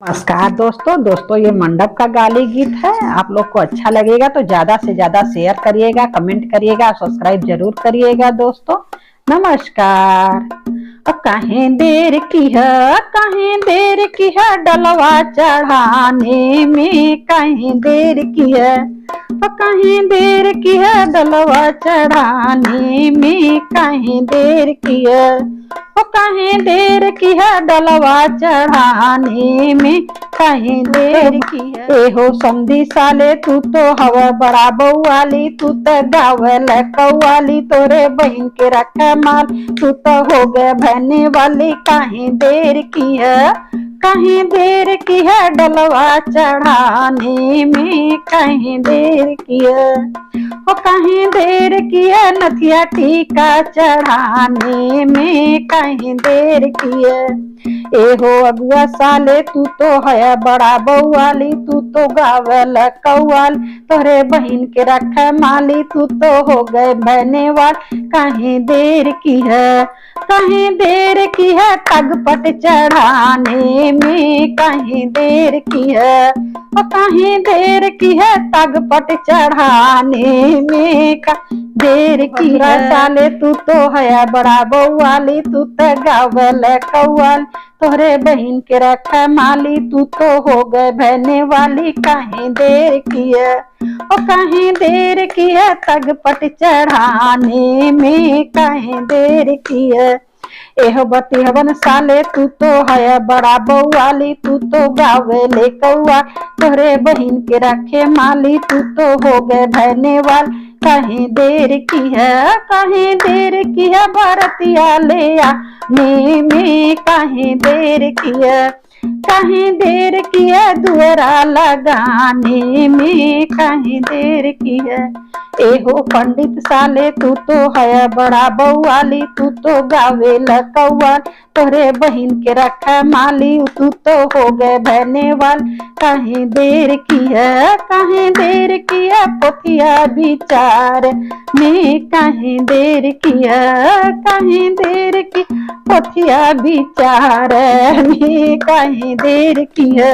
नमस्कार दोस्तों ये मंडप का गाली गीत है। आप लोग को अच्छा लगेगा तो ज्यादा से ज्यादा शेयर करिएगा, कमेंट करिएगा, सब्सक्राइब जरूर करिएगा दोस्तों। नमस्कार। कहीं देर की है, कहीं देर की है डलवा चढ़ाने में, कहीं देर की है, कहीं देर की है डलवा चढ़ाने में, कहीं देर की है, कहीं देर की है डलवा चढ़ाने में, कहीं देर की है। एहो समधी साले तू तो हवा बड़ा बउवाली, तू तो गावल कौवाली, तोरे बहन के रखा माल, तू तो हो गए बहने वाली, कहीं देर की है, कहीं देर की है डलवा चढ़ाने में, कहीं देर की है, कहीं देर की है नथिया टीका चढ़ाने में, कहीं देर की है। एहो अगुआ साले तू तो है बड़ा बउवाली, तू तो गावल कौवाल, तोरे बहन के रख माली, तू तो हो गए बहने वाल, कहीं देर की है, कहीं देर की है तगपट चढ़ाने में, कहीं देर की है, कहीं देर की है तगपट चढ़ाने में, देर की है। साले तू तो है बड़ा बउवाली, तू तो गावल कौवाल, तोहरे बहन के रख माली, तू तो हो गए बहने वाली, कहीं देर की है, कहीं देर की है तगपट चढ़ाने में, कहीं देर की है। एहो बतिहवन साले तू तो है बड़ा बउवाली, तू तो गावेले कौआ, तोहरे बहन के रखे माली, तू तो हो गए बहने वाल, कहीं देर की है, कहीं देर की है भरतिया ले आने में, कहीं देर की है, कहीं देर की है दुअरा लगाने में, कहीं देर की है। एहो पंडित साले तू तो है बड़ा बउवाली, तू तो गावेल कौवाल, तोरे बहन के रखा माली, तू तो हो गए बहने वाल, कहीं देर की है, कहीं देर की है पोथिया विचार में, कहीं देर की है, कहीं देर की पोथिया विचार में, कहीं देर की है।